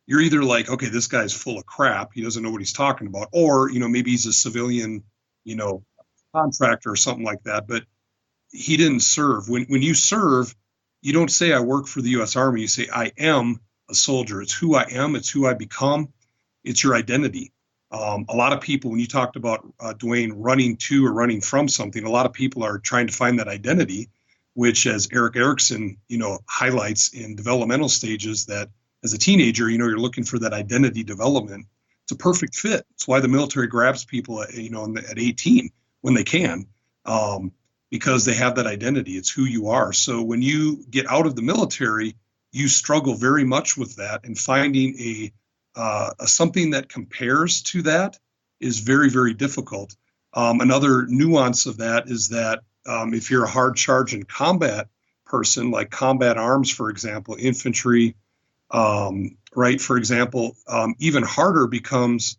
You're either like, okay, this guy's full of crap, he doesn't know what he's talking about, or, maybe he's a civilian, contractor or something like that, but he didn't serve. When you serve, you don't say I work for the U.S. Army. You say I am a soldier. It's who I am. It's who I become. It's your identity. A lot of people, when you talked about, Dwayne, running to or running from something, a lot of people are trying to find that identity, which, as Eric Erickson, highlights in developmental stages, that as a teenager, you're looking for that identity development. It's a perfect fit. It's why the military grabs people, at 18 when they can, because they have that identity. It's who you are. So when you get out of the military, you struggle very much with that, and finding a something that compares to that is very, very difficult. Another nuance of that is that if you're a hard charge and combat person, like combat arms, for example, infantry, right? For example, even harder becomes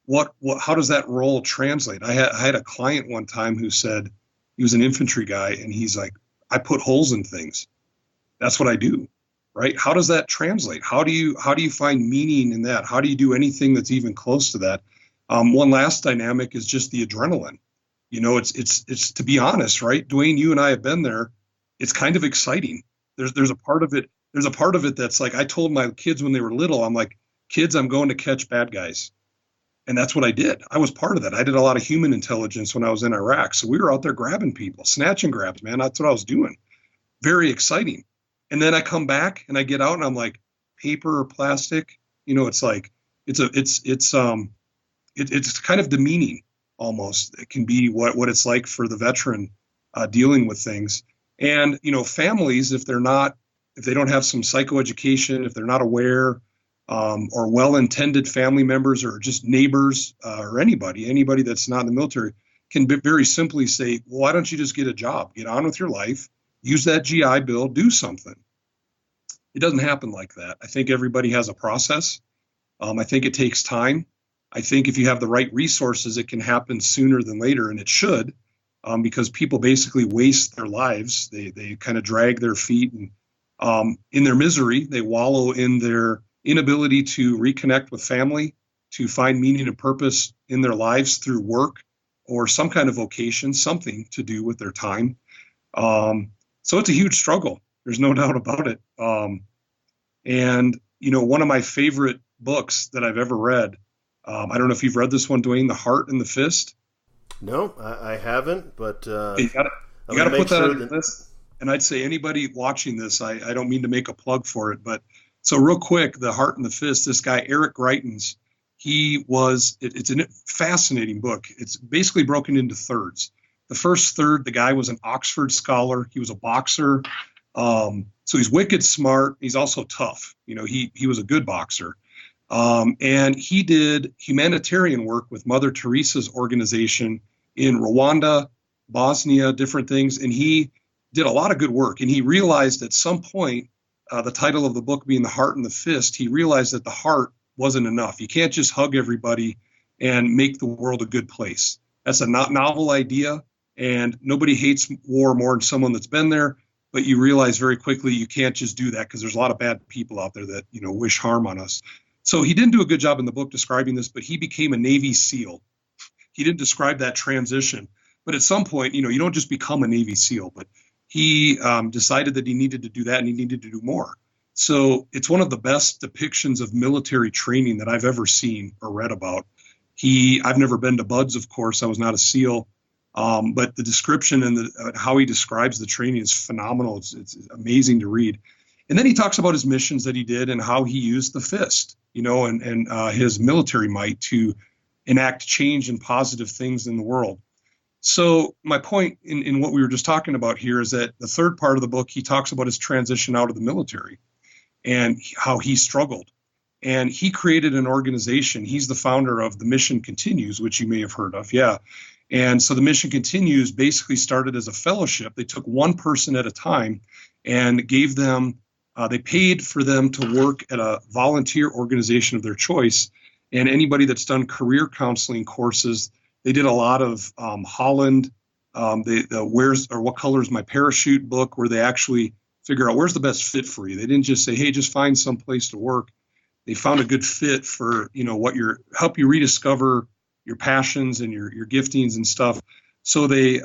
how does that role translate? I had a client one time who said, he was an infantry guy, and he's like, I put holes in things. That's what I do, right? How does that translate? How do you find meaning in that? How do you do anything that's even close to that? One last dynamic is just the adrenaline. It's to be honest, right? Dwayne, you and I have been there. It's kind of exciting. There's a part of it. There's a part of it that's like, I told my kids when they were little, I'm like, kids, I'm going to catch bad guys. And that's what I did. I was part of that. I did a lot of human intelligence when I was in Iraq. So we were out there grabbing people, snatch and grabs, man. That's what I was doing. Very exciting. And then I come back and I get out and I'm like, paper or plastic, it's like, it's kind of demeaning almost. It can be what it's like for the veteran dealing with things. And, families, if they don't have some psychoeducation, if they're not aware, or well-intended family members, or just neighbors, or anybody that's not in the military, can very simply say, well, why don't you just get a job, get on with your life, use that GI Bill, do something. It doesn't happen like that. I think everybody has a process. I think it takes time. I think if you have the right resources, it can happen sooner than later, and it should, because people basically waste their lives. They kind of drag their feet, and in their misery, they wallow in their inability to reconnect with family, to find meaning and purpose in their lives through work or some kind of vocation, something to do with their time. So it's a huge struggle. There's no doubt about it. And, one of my favorite books that I've ever read, I don't know if you've read this one, Dwayne, The Heart and the Fist. No, I haven't, but you got to put that on your list. And I'd say anybody watching this, I don't mean to make a plug for it, but so real quick, The Heart and the Fist, this guy, Eric Greitens, it's a fascinating book. It's basically broken into thirds. The first third, the guy was an Oxford scholar. He was a boxer. So he's wicked smart. He's also tough. He was a good boxer. And he did humanitarian work with Mother Teresa's organization in Rwanda, Bosnia, different things. And he did a lot of good work. And he realized at some point, the title of the book being The Heart and the Fist, he realized that the heart wasn't enough. You can't just hug everybody and make the world a good place. That's a not novel idea, and nobody hates war more than someone that's been there. But you realize very quickly you can't just do that because there's a lot of bad people out there that, wish harm on us. So he didn't do a good job in the book describing this, but he became a Navy SEAL. He didn't describe that transition. But at some point, you don't just become a Navy SEAL, but he decided that he needed to do that and he needed to do more. So it's one of the best depictions of military training that I've ever seen or read about. I've never been to BUD/S, of course. I was not a SEAL. But the description and how he describes the training is phenomenal. It's amazing to read. And then he talks about his missions that he did and how he used the fist, and his military might to enact change and positive things in the world. So my point in what we were just talking about here is that the third part of the book, he talks about his transition out of the military and how he struggled. And he created an organization. He's the founder of The Mission Continues, which you may have heard of. Yeah. And so The Mission Continues basically started as a fellowship. They took one person at a time and gave them, they paid for them to work at a volunteer organization of their choice. And anybody that's done career counseling courses, they did a lot of Holland, What Color Is My Parachute book, where they actually figure out where's the best fit for you. They didn't just say, hey, just find some place to work. They found a good fit for, help you rediscover your passions and your giftings and stuff. So they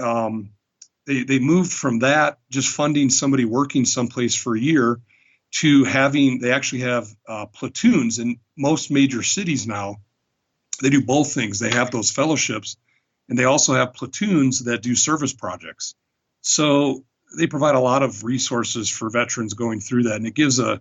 moved from that, just funding somebody working someplace for a year, to they actually have platoons in most major cities now. They do both things. They have those fellowships, and they also have platoons that do service projects. So they provide a lot of resources for veterans going through that, and it gives it's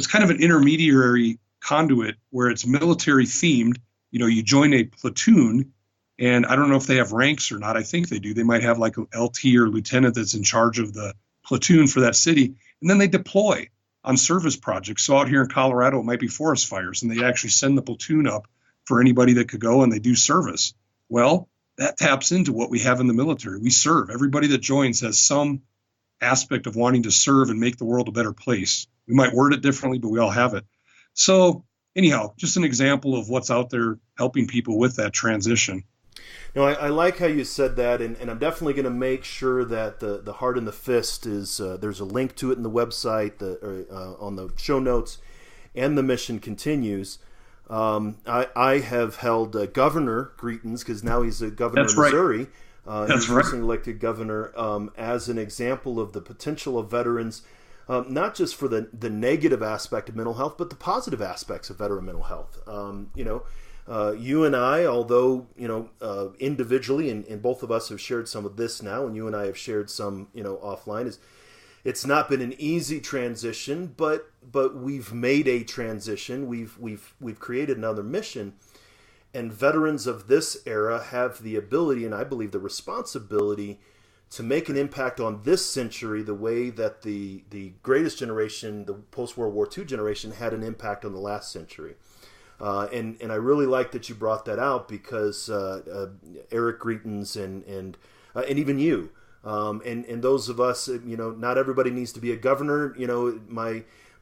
kind of an intermediary conduit where it's military themed. You join a platoon, and I don't know if they have ranks or not. I think they do. They might have like an LT or lieutenant that's in charge of the platoon for that city, and then they deploy on service projects. So out here in Colorado, it might be forest fires, and they actually send the platoon up for anybody that could go, and they do service. Well, that taps into what we have in the military. We serve. Everybody that joins has some aspect of wanting to serve and make the world a better place. We might word it differently, but we all have it. So anyhow, just an example of what's out there helping people with that transition. I like how you said that, and I'm definitely going to make sure that the Heart and the Fist is, there's a link to it in the website, on the show notes, and The Mission Continues. I have held Governor Greetens, because now he's a governor of Missouri. He's recently elected governor, as an example of the potential of veterans, not just for the negative aspect of mental health, but the positive aspects of veteran mental health. You and I, although, individually, and both of us have shared some of this now, and you and I have shared some, offline, it's not been an easy transition, but we've made a transition. We've created another mission, and veterans of this era have the ability, and I believe the responsibility, to make an impact on this century the way that the greatest generation, the post-World War II generation, had an impact on the last century. And I really like that you brought that out, because Eric Greetens and even you, and those of us, not everybody needs to be a governor.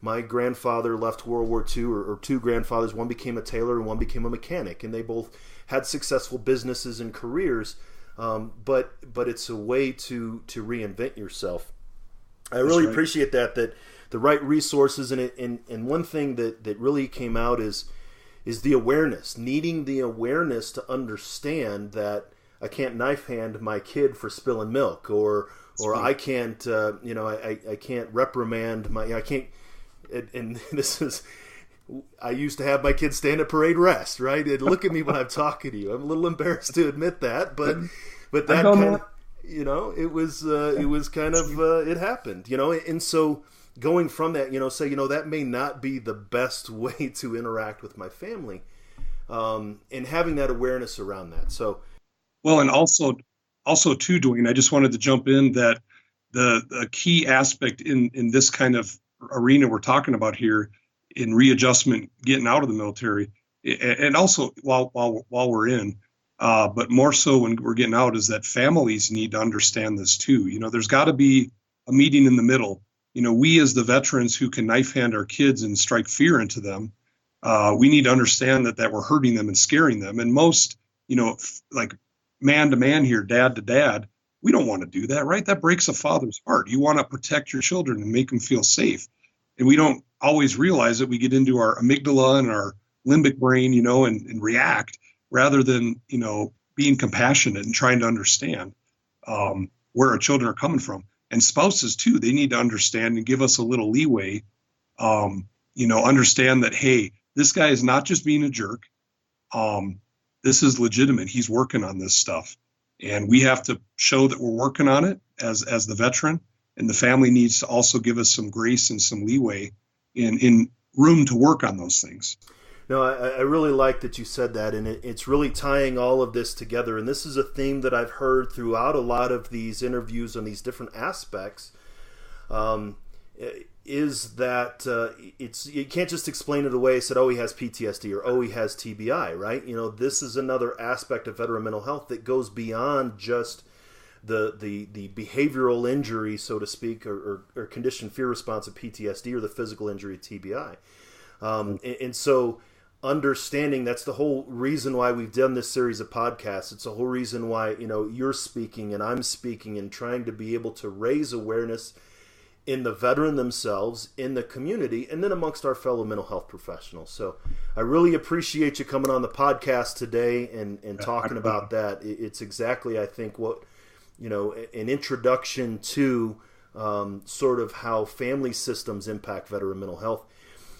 My grandfather left World War II, or two grandfathers. One became a tailor and one became a mechanic, and they both had successful businesses and careers. But it's a way to reinvent yourself. I really appreciate that the right resources, and one thing that really came out is the awareness, needing the awareness to understand that I can't knife hand my kid for spilling milk, or I can't, I can't reprimand I can't, and this is, I used to have my kids stand at parade rest, right? And look at me when I'm talking to you. I'm a little embarrassed to admit that, but that kind of, it was kind of, it happened, and so going from that, say, that may not be the best way to interact with my family, and having that awareness around that. So, well, and also too, Dwayne, I just wanted to jump in that the key aspect in this kind of arena we're talking about here, in readjustment, getting out of the military, and also while we're in, but more so when we're getting out, is that families need to understand this too. There's got to be a meeting in the middle. We as the veterans who can knife hand our kids and strike fear into them, We need to understand that we're hurting them and scaring them. And most, like man to man here, dad to dad, we don't want to do that, right? That breaks a father's heart. You want to protect your children and make them feel safe. And we don't always realize that we get into our amygdala and our limbic brain, and react rather than, being compassionate and trying to understand where our children are coming from. And spouses too, they need to understand and give us a little leeway, understand that, hey, this guy is not just being a jerk. This is legitimate. He's working on this stuff. And we have to show that we're working on it as the veteran. And the family needs to also give us some grace and some leeway in room to work on those things. No, I really like that you said that, and it's really tying all of this together. And this is a theme that I've heard throughout a lot of these interviews on these different aspects, is that you can't just explain it away, said, oh, he has PTSD or, oh, he has TBI, right? This is another aspect of veteran mental health that goes beyond just the behavioral injury, so to speak, or conditioned fear response of PTSD or the physical injury of TBI. And so understanding that's the whole reason why we've done this series of podcasts. It's the whole reason why, you're speaking and I'm speaking and trying to be able to raise awareness in the veteran themselves, in the community, and then amongst our fellow mental health professionals. So I really appreciate you coming on the podcast today and talking about that. It's exactly, I think, what, an introduction to sort of how family systems impact veteran mental health.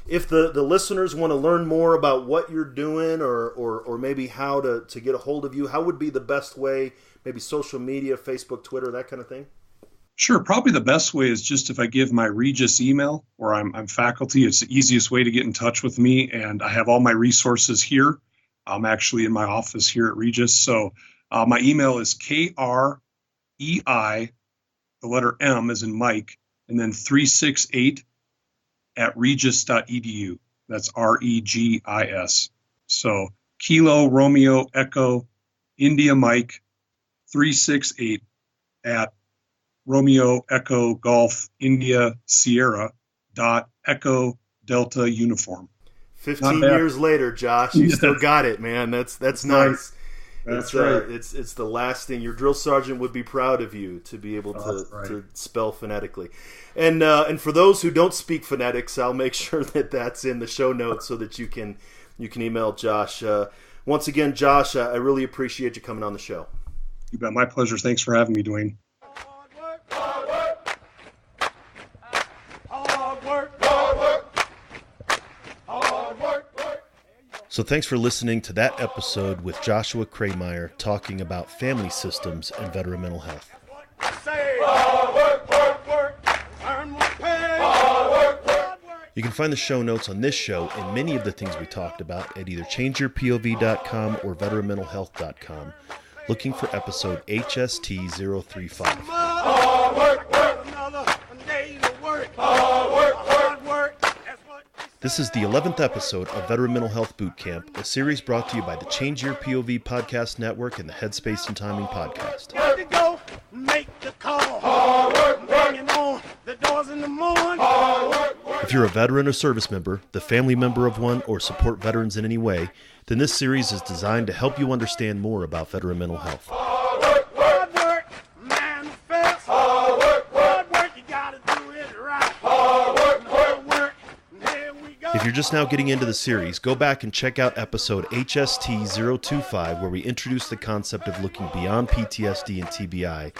If the listeners want to learn more about what you're doing or maybe how to get a hold of you, how would be the best way? Maybe social media, Facebook, Twitter, that kind of thing? Sure. Probably the best way is just if I give my Regis email, or I'm faculty. It's the easiest way to get in touch with me. And I have all my resources here. I'm actually in my office here at Regis. So my email is KREI, the letter M as in Mike, and then 368 at regis.edu. That's REGIS. So Kilo Romeo Echo India Mike 368 at Romeo Echo Golf India Sierra dot Echo Delta Uniform. 15 years later, Josh, you still got it, man. That's nice. That's right. It's the last thing. Your drill sergeant would be proud of you to be able to spell phonetically. And for those who don't speak phonetics, I'll make sure that that's in the show notes so that you can email Josh. Once again, Josh, I really appreciate you coming on the show. You bet. My pleasure. Thanks for having me, Dwayne. So thanks for listening to that episode with Joshua Kreimeyer talking about family systems and veteran mental health. You can find the show notes on this show and many of the things we talked about at either changeyourpov.com or veteranmentalhealth.com, looking for episode HST035. This is the 11th episode of Veteran Mental Health Boot Camp, a series brought to you by the Change Your POV Podcast Network and the Headspace and Timing Podcast. If you're a veteran or service member, the family member of one, or support veterans in any way, then this series is designed to help you understand more about veteran mental health. If you're just now getting into the series, go back and check out episode HST035, where we introduce the concept of looking beyond PTSD and TBI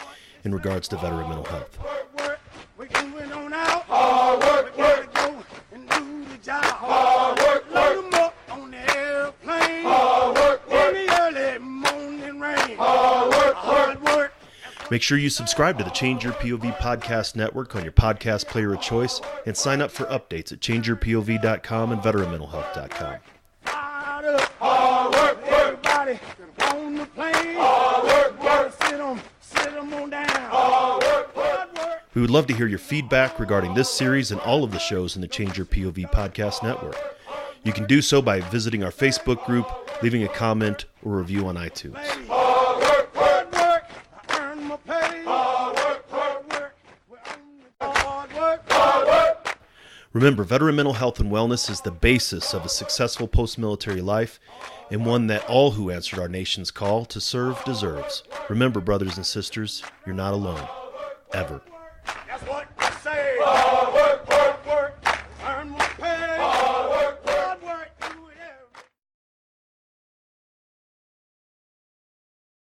in regards to veteran mental health. Make sure you subscribe to the Change Your POV Podcast Network on your podcast player of choice and sign up for updates at changeyourpov.com and veteranmentalhealth.com. We would love to hear your feedback regarding this series and all of the shows in the Change Your POV Podcast Network. You can do so by visiting our Facebook group, leaving a comment or review on iTunes. Remember, veteran mental health and wellness is the basis of a successful post-military life, and one that all who answered our nation's call to serve deserves. Remember, brothers and sisters, you're not alone. Ever.